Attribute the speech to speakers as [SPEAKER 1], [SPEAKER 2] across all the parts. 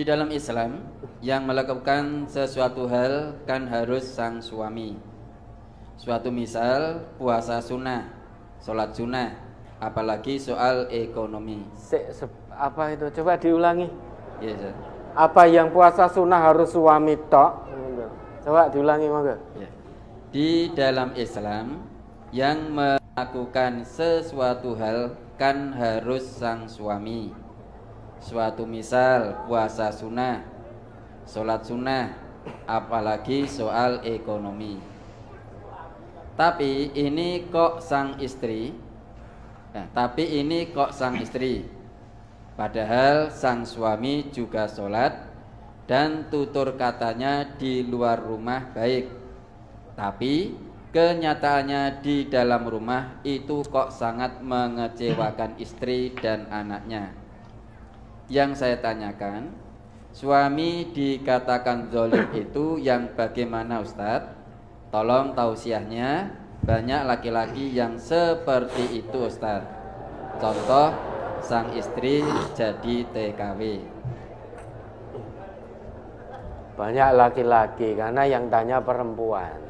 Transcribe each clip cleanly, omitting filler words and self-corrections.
[SPEAKER 1] Di dalam Islam, yang melakukan sesuatu hal kan harus sang suami. Suatu misal puasa sunnah, sholat sunnah, apalagi soal ekonomi.
[SPEAKER 2] Apa itu? Coba diulangi.
[SPEAKER 1] Yes,
[SPEAKER 2] Apa yang puasa sunnah harus suami tok? Coba diulangi monggo.
[SPEAKER 1] ya. Di dalam Islam, yang melakukan sesuatu hal kan harus sang suami. Suatu misal puasa sunnah, sholat sunnah, apalagi soal ekonomi. Tapi ini kok sang istri, padahal sang suami juga sholat dan tutur katanya di luar rumah baik, tapi kenyataannya di dalam rumah itu kok sangat mengecewakan istri dan anaknya. Yang saya tanyakan, suami dikatakan zalim itu yang bagaimana Ustadz? Tolong tausiahnya. Banyak laki-laki yang seperti itu Ustadz. Contoh, sang istri jadi TKW.
[SPEAKER 2] Banyak laki-laki karena yang tanya perempuan.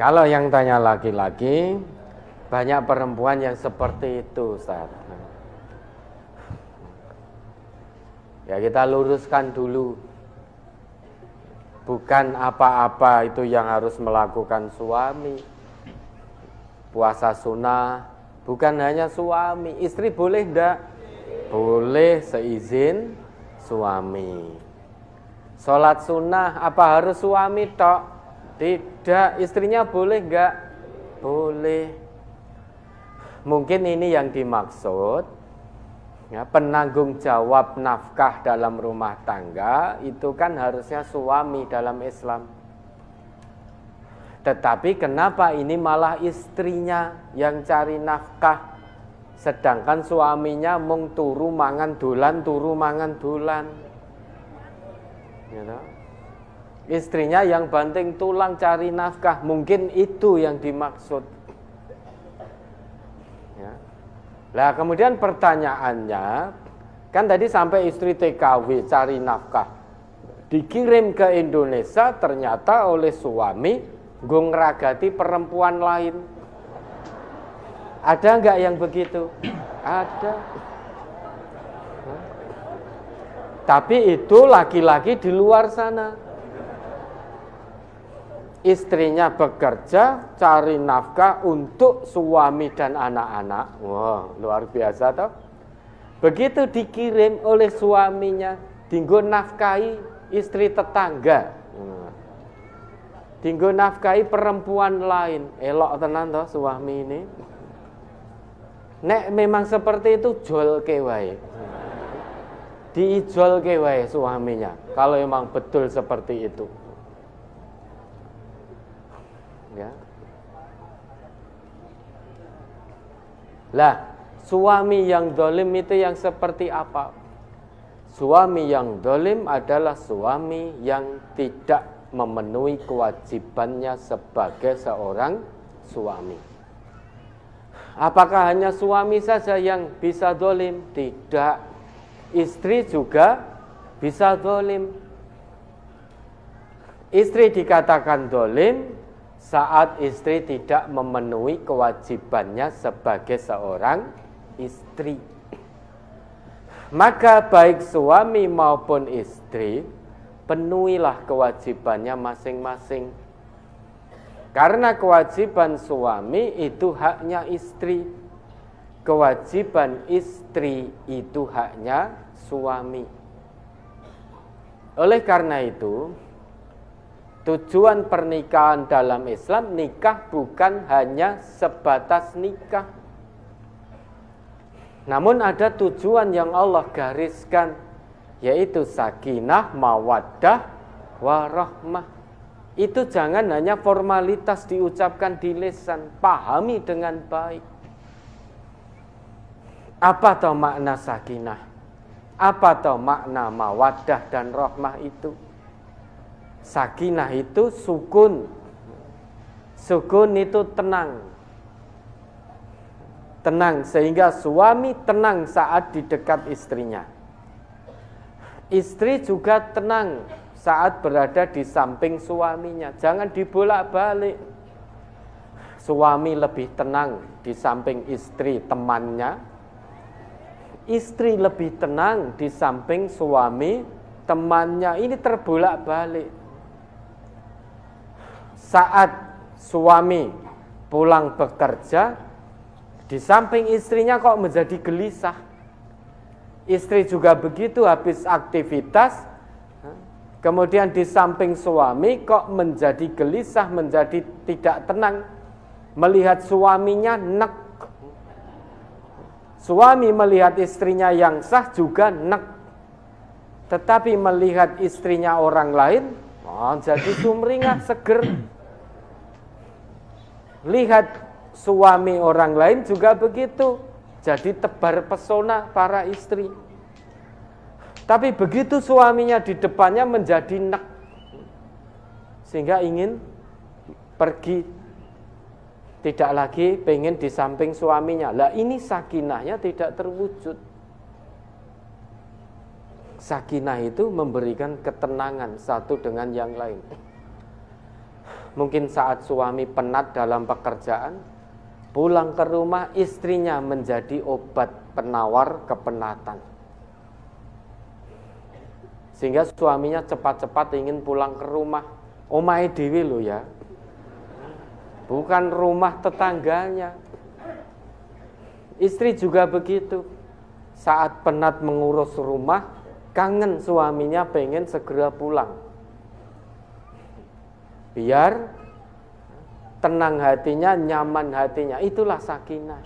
[SPEAKER 2] Kalau yang tanya laki-laki, banyak perempuan yang seperti itu Ustadz. Ya kita luruskan dulu. Bukan apa-apa itu yang harus melakukan suami. Puasa sunnah bukan hanya suami, istri boleh enggak? Boleh seizin suami. Sholat sunnah apa harus suami tok? Tidak, istrinya boleh enggak? Boleh. Mungkin ini yang dimaksud. Ya, penanggung jawab nafkah dalam rumah tangga itu kan harusnya suami dalam Islam. Tetapi kenapa ini malah istrinya yang cari nafkah, sedangkan suaminya mung turu mangan dolan. Ya, istrinya yang banting tulang cari nafkah, mungkin itu yang dimaksud. Ya. Lah kemudian pertanyaannya, kan tadi sampai istri TKW cari nafkah, dikirim ke Indonesia ternyata oleh suami ngragati perempuan lain. Ada enggak yang begitu? Ada. Tapi itu laki-laki di luar sana. Istrinya bekerja, cari nafkah untuk suami dan anak-anak. Wah, luar biasa toh. Begitu dikirim oleh suaminya, dinggo nafkahi istri tetangga. Dinggo nafkahi perempuan lain. Elok tenan toh suami ini. Nek memang seperti itu jolke wae. Diijolke wae suaminya. Kalau memang betul seperti itu. Ya. Lah, suami yang zalim itu yang seperti apa? Suami yang zalim adalah suami yang tidak memenuhi kewajibannya sebagai seorang suami. Apakah hanya suami saja yang bisa zalim? Tidak. Istri juga bisa zalim. Istri dikatakan zalim saat istri tidak memenuhi kewajibannya sebagai seorang istri. Maka baik suami maupun istri, penuhilah kewajibannya masing-masing. Karena kewajiban suami itu haknya istri, kewajiban istri itu haknya suami. Oleh karena itu, tujuan pernikahan dalam Islam, nikah bukan hanya sebatas nikah. Namun ada tujuan yang Allah gariskan, yaitu sakinah, mawaddah, warahmah. Itu jangan hanya formalitas diucapkan di lisan, pahami dengan baik. Apa toh makna sakinah? Apa toh makna mawaddah dan rahmah itu? Sakinah itu sukun. Sukun itu tenang. Tenang sehingga suami tenang saat di dekat istrinya. Istri juga tenang saat berada di samping suaminya. Jangan dibolak-balik. Suami lebih tenang di samping istri temannya. Istri lebih tenang di samping suami temannya. Ini terbolak-balik. Saat suami pulang bekerja, di samping istrinya kok menjadi gelisah. Istri juga begitu, habis aktivitas, kemudian di samping suami kok menjadi gelisah, menjadi tidak tenang, melihat suaminya nek. Suami melihat istrinya yang sah juga nek. Tetapi melihat istrinya orang lain, jadi sumringah, seger. Lihat suami orang lain juga begitu, jadi tebar pesona para istri. Tapi begitu suaminya di depannya menjadi nek, sehingga ingin pergi, tidak lagi pengen di samping suaminya. Lah ini sakinahnya tidak terwujud. Sakinah itu memberikan ketenangan satu dengan yang lain. Mungkin saat suami penat dalam pekerjaan, pulang ke rumah istrinya menjadi obat penawar kepenatan. Sehingga suaminya cepat-cepat ingin pulang ke rumah. Omahe dhewe lho ya. Bukan rumah tetangganya. Istri juga begitu. Saat penat mengurus rumah, kangen suaminya pengen segera pulang. Biar tenang hatinya, nyaman hatinya. Itulah sakinah.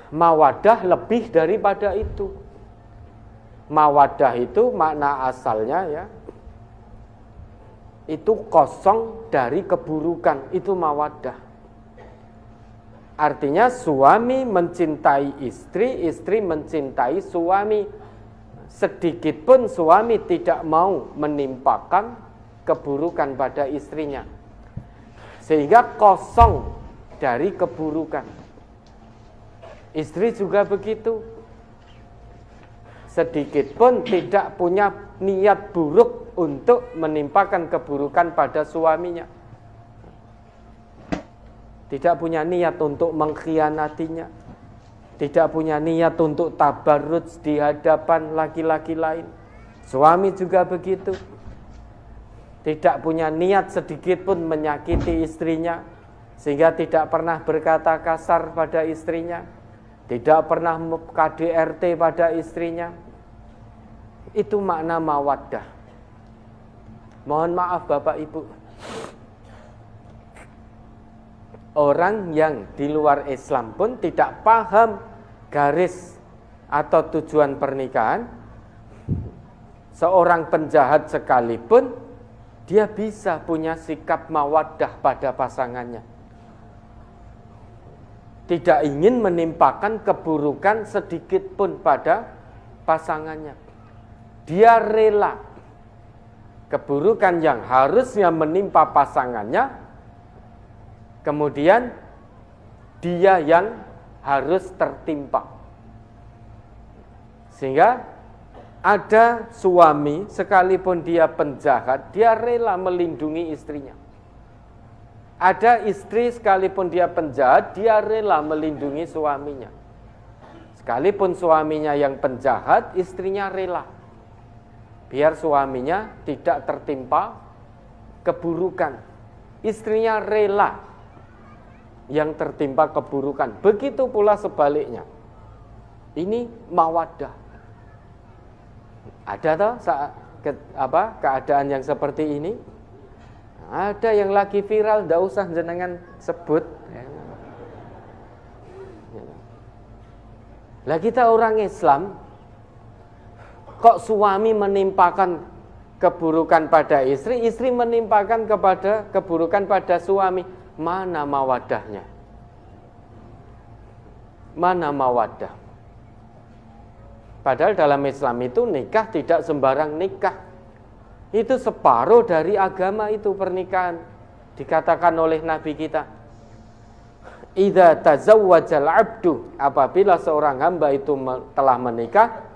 [SPEAKER 2] Mawadah lebih daripada itu. Mawadah itu makna asalnya ya, itu kosong dari keburukan. Itu mawadah. Artinya suami mencintai istri, istri mencintai suami. Sedikit pun suami tidak mau menimpakan keburukan pada istrinya, sehingga kosong dari keburukan. Istri juga begitu, sedikit pun tidak punya niat buruk untuk menimpakan keburukan pada suaminya, tidak punya niat untuk mengkhianatinya, tidak punya niat untuk tabarruj di hadapan laki-laki lain. Suami juga begitu, tidak punya niat sedikit pun menyakiti istrinya, sehingga tidak pernah berkata kasar pada istrinya, tidak pernah KDRT pada istrinya. Itu makna mawaddah. Mohon maaf Bapak Ibu, orang yang di luar Islam pun tidak paham garis atau tujuan pernikahan. Seorang penjahat sekalipun dia bisa punya sikap mawaddah pada pasangannya. Tidak ingin menimpakan keburukan sedikit pun pada pasangannya. Dia rela keburukan yang harusnya menimpa pasangannya, kemudian dia yang harus tertimpa. Sehingga ada suami, sekalipun dia penjahat, dia rela melindungi istrinya. Ada istri, sekalipun dia penjahat, dia rela melindungi suaminya. Sekalipun suaminya yang penjahat, istrinya rela. Biar suaminya tidak tertimpa keburukan. Istrinya rela yang tertimpa keburukan. Begitu pula sebaliknya. Ini mawaddah. Ada toh keadaan yang seperti ini? Ada yang lagi viral, tidak usah jenengan sebut. Lah kita orang Islam, kok suami menimpakan keburukan pada istri, istri menimpakan kepada keburukan pada suami. Mana mawadahnya? Mana mawadah? Padahal dalam Islam itu nikah tidak sembarang nikah. Itu separuh dari agama itu pernikahan. Dikatakan oleh Nabi kita, idza tazawwajal abdu, apabila seorang hamba itu telah menikah,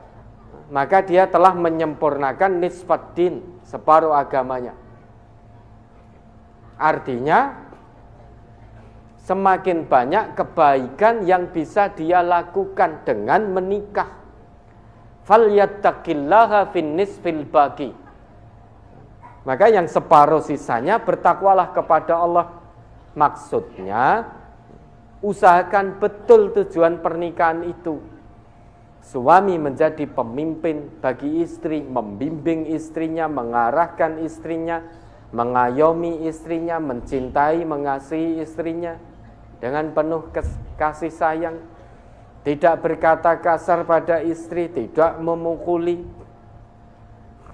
[SPEAKER 2] maka dia telah menyempurnakan nisfaddin, separuh agamanya. Artinya semakin banyak kebaikan yang bisa dia lakukan dengan menikah. Falyattaqillaha fin nisfil baqi. Maka yang separuh sisanya bertakwalah kepada Allah. Maksudnya usahakan betul tujuan pernikahan itu. Suami menjadi pemimpin bagi istri, membimbing istrinya, mengarahkan istrinya, mengayomi istrinya, mencintai, mengasihi istrinya dengan penuh kasih sayang, tidak berkata kasar pada istri, tidak memukuli.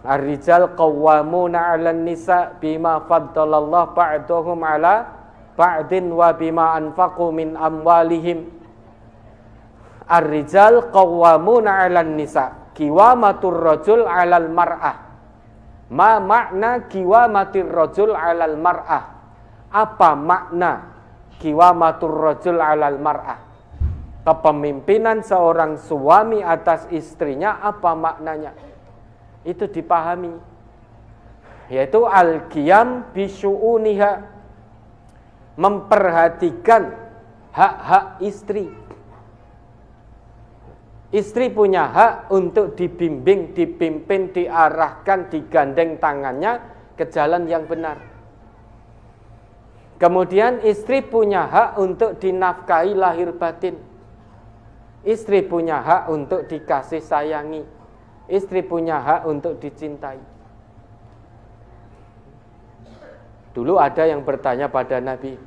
[SPEAKER 2] Ar-rijal qawwamuna 'alan nisa bima faddalallahu ba'dahum 'ala ba'din wa bima anfaqu min amwalihim. Ar-rijal qawwamuna 'alan nisa, qiwamatur rajul 'alal mar'ah. Ma makna qiwamatir rajul 'alal mar'ah? Apa makna qiwamatur rajul 'alal mar'ah? Kepemimpinan seorang suami atas istrinya apa maknanya? Itu dipahami, yaitu al-qiyam bi syu'uniha, memperhatikan hak-hak istri. Istri punya hak untuk dibimbing, dipimpin, diarahkan, digandeng tangannya ke jalan yang benar. Kemudian istri punya hak untuk dinafkahi lahir batin. Istri punya hak untuk dikasih sayangi. Istri punya hak untuk dicintai. Dulu ada yang bertanya pada Nabi.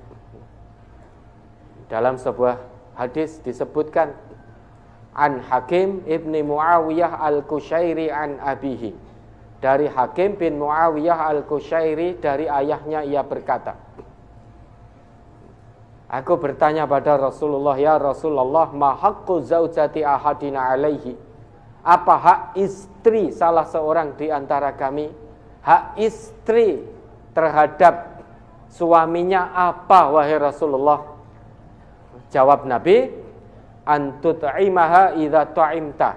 [SPEAKER 2] Dalam sebuah hadis disebutkan, an Hakim ibni Muawiyah al-Qushairi an abihi. Dari Hakim bin Muawiyah al-Qushairi, dari ayahnya ia berkata, aku bertanya pada Rasulullah, ya Rasulullah, ma haqqu zaujati ahadina alaihi? Apa hak istri salah seorang di antara kami? Hak istri terhadap suaminya apa, wahai Rasulullah? Jawab Nabi, antut'imaha idza ta'imta.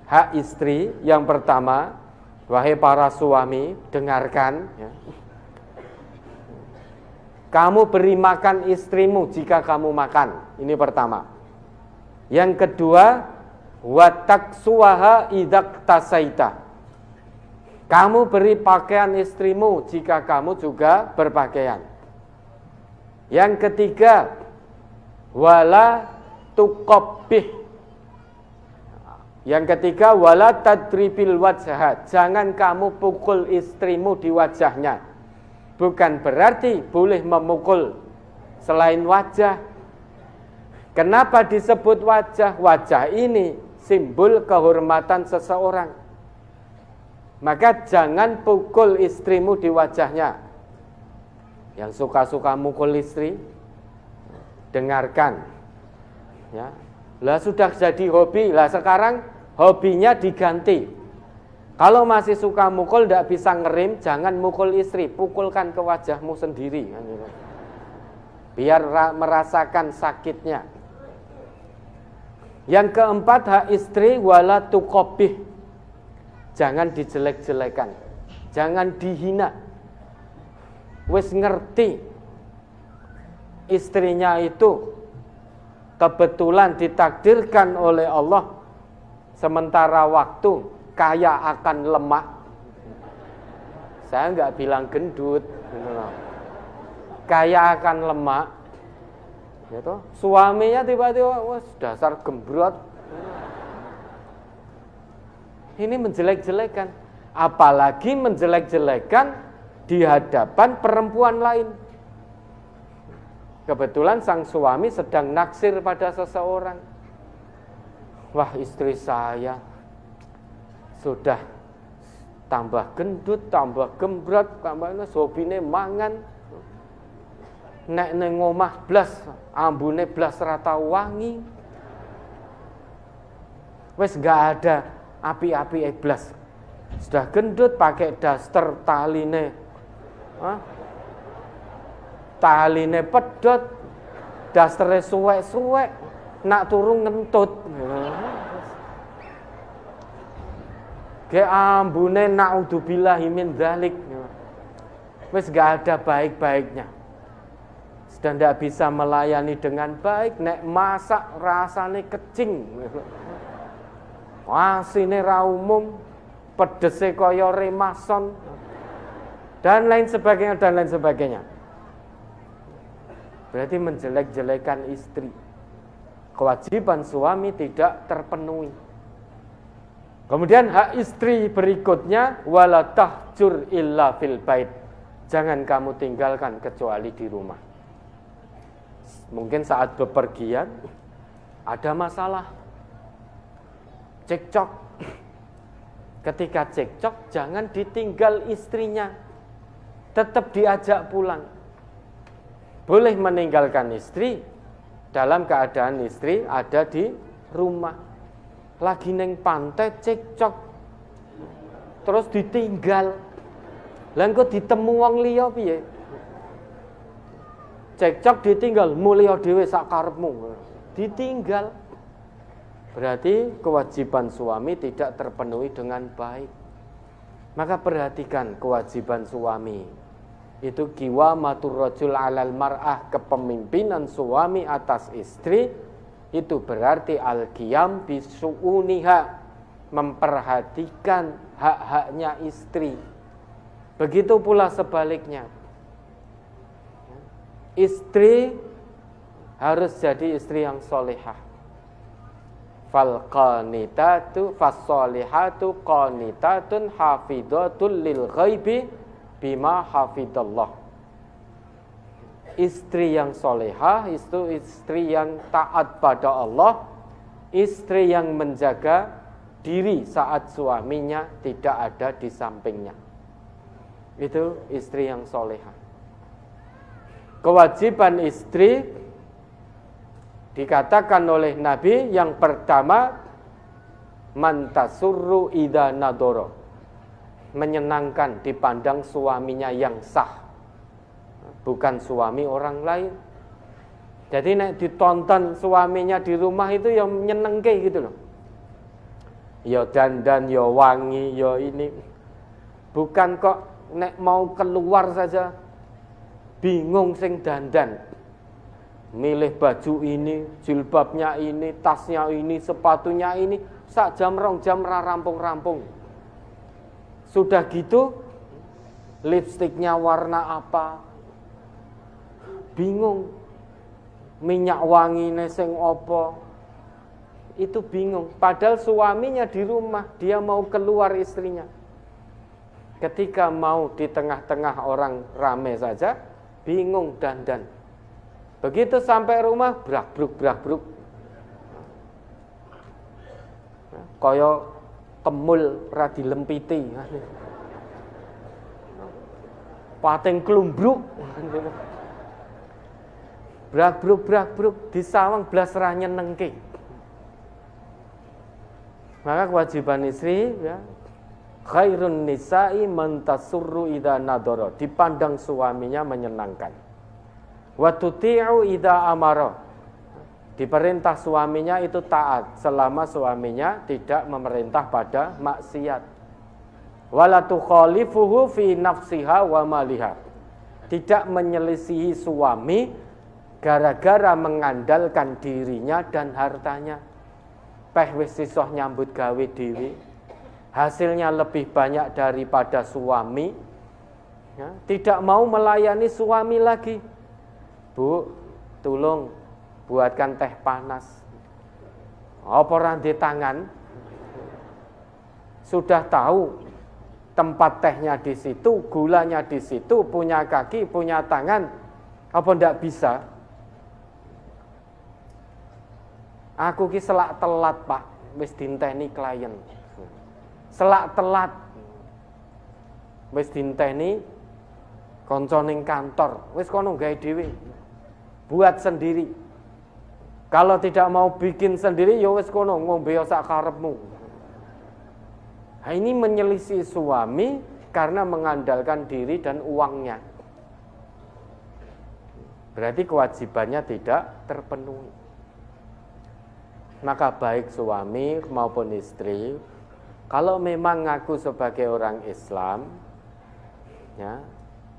[SPEAKER 2] Hak istri yang pertama, wahai para suami, dengarkan ya. Kamu beri makan istrimu jika kamu makan. Ini pertama. Yang kedua, wa taksuha idza tasaita. Kamu beri pakaian istrimu jika kamu juga berpakaian. Yang ketiga, wala tuqabbih. Yang ketiga, wala tadribil wajha. Jangan kamu pukul istrimu di wajahnya. Bukan berarti boleh memukul selain wajah. Kenapa disebut wajah? Wajah ini simbol kehormatan seseorang. Maka jangan pukul istrimu di wajahnya. Yang suka-suka mukul istri, dengarkan ya. Lah sudah jadi hobi, lah sekarang hobinya diganti. Kalau masih suka mukul, tidak bisa ngerim, jangan mukul istri, pukulkan ke wajahmu sendiri, biar merasakan sakitnya. Yang keempat, hak istri wala tuqabbih. Jangan dijelek-jelekan, jangan dihina. Wis ngerti istrinya itu kebetulan ditakdirkan oleh Allah sementara waktu kaya akan lemak. Saya enggak bilang gendut, kaya akan lemak. Ya toh, suaminya tiba-tiba wah dasar gembrot. Ini menjelek-jelekan, apalagi menjelek-jelekan di hadapan perempuan lain. Kebetulan sang suami sedang naksir pada seseorang. Wah, istri saya sudah tambah gendut, tambah gembrot, tambahnya hobine mangan. Nek neng omah blas, ambune blas rata wangi. Wes gak ada api-api blas. Sudah gendut pakai daster taline. Taline pedot, dastere suwek-suwek, nak turun ngentut. Ge ambune naudzubillahi min dzalik. Wis gak ada baik-baiknya. Sudah tidak bisa melayani dengan baik, nek masak rasane kecing. Asine ra umum, pedese kaya remason dan lain sebagainya dan lain sebagainya. Berarti menjelek-jelekan istri. Kewajiban suami tidak terpenuhi. Kemudian hak istri berikutnya wala tahjur illa fil bait. Jangan kamu tinggalkan kecuali di rumah. Mungkin saat bepergian ada masalah. Cekcok. Ketika cekcok jangan ditinggal istrinya. Tetap diajak pulang. Boleh meninggalkan istri dalam keadaan istri ada di rumah. Lagi neng pantai cekcok. Terus ditinggal. Lah engko ditemu wong liya piye? Cekcok ditinggal, mulya dhewe sak karepmu. Ditinggal. Berarti kewajiban suami tidak terpenuhi dengan baik. Maka perhatikan kewajiban suami. Itu qiwamatur rajul 'alal mar'ah, kepemimpinan suami atas istri. Itu berarti al-qiyam bisu'uniha, memperhatikan hak-haknya istri. Begitu pula sebaliknya. Istri harus jadi istri yang solehah. Fal qanitatu fassolihatu qanitatun hafidhatul lil ghaibi bima hafidallah. Istri yang solehah itu istri yang taat pada Allah, istri yang menjaga diri saat suaminya tidak ada di sampingnya. Itu istri yang solehah. Kewajiban istri dikatakan oleh Nabi yang pertama mantasurru idza nadoro, menyenangkan dipandang suaminya yang sah, bukan suami orang lain. Jadi nek ditonton suaminya di rumah itu yang nyenengke gitu loh. Ya dandan, ya wangi, ya ini. Bukan kok nek mau keluar saja bingung sing dandan. Milih baju ini, jilbabnya ini, tasnya ini, sepatunya ini, sak jam rong jam ra rampung-rampung. Sudah gitu lipstiknya warna apa? Bingung. Minyak wangine sing apa? Itu bingung. Padahal suaminya di rumah, dia mau keluar istrinya. Ketika mau di tengah-tengah orang rame saja, bingung dandan. Begitu sampai rumah, brak-bruk. Kaya kemul ra dilempiti. Pating klumbruk. Brak-bruk disawang blas ra nyenengke. Maka kewajiban istri ya, khairun nisa'i man tasurru idza nadara, dipandang suaminya menyenangkan. Wa tuti'u idza amara, diperintah suaminya itu taat selama suaminya tidak memerintah pada maksiat. Wala tukhalifuhu fi nafsiha wa maliha, tidak menyelisihi suami gara-gara mengandalkan dirinya dan hartanya. Peh wis sisoh nyambut gawe dhewe, hasilnya lebih banyak daripada suami, ya, tidak mau melayani suami lagi. Bu, tolong buatkan teh panas. Apa ora di tangan? Sudah tahu tempat tehnya di situ, gulanya di situ, punya kaki, punya tangan. Apa ndak bisa? Aku ki selak telat, Pak, wis dinteni klien. Selak telat wis dinteni kanca ning kantor, wis kono gawe dhewe. Buat sendiri. Kalau tidak mau bikin sendiri ya wis kono ngombe sak karepmu. Nah, ini menyelisih suami karena mengandalkan diri dan uangnya. Berarti kewajibannya tidak terpenuhi. Maka baik suami maupun istri, Kalau memang ngaku sebagai orang Islam, ya,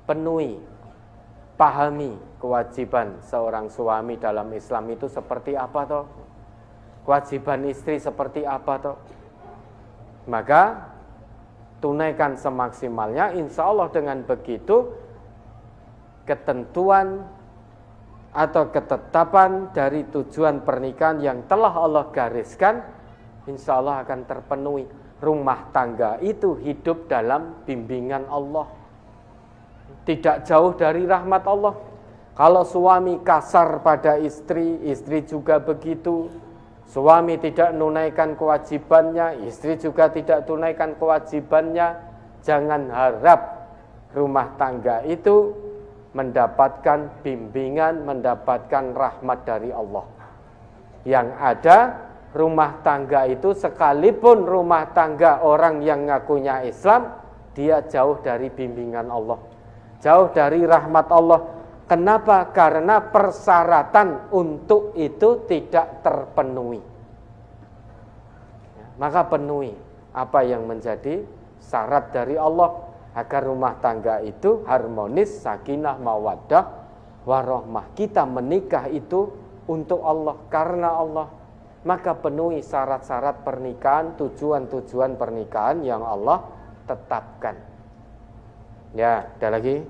[SPEAKER 2] penuhi, pahami kewajiban seorang suami dalam Islam itu seperti apa toh? Kewajiban istri seperti apa toh? Maka tunaikan semaksimalnya, insya Allah dengan begitu ketentuan atau ketetapan dari tujuan pernikahan yang telah Allah gariskan, insya Allah akan terpenuhi. Rumah tangga itu hidup dalam bimbingan Allah, tidak jauh dari rahmat Allah. Kalau suami kasar pada istri, istri juga begitu. Suami tidak menunaikan kewajibannya, istri juga tidak tunaikan kewajibannya. Jangan harap rumah tangga itu mendapatkan bimbingan, mendapatkan rahmat dari Allah. Yang ada, rumah tangga itu sekalipun rumah tangga orang yang ngakunya Islam, dia jauh dari bimbingan Allah, jauh dari rahmat Allah. Kenapa? Karena persyaratan untuk itu tidak terpenuhi. Maka penuhi apa yang menjadi syarat dari Allah agar rumah tangga itu harmonis, sakinah, mawaddah, warahmah. Kita menikah itu untuk Allah, karena Allah. Maka penuhi syarat-syarat pernikahan, tujuan-tujuan pernikahan yang Allah tetapkan. Ya, ada lagi?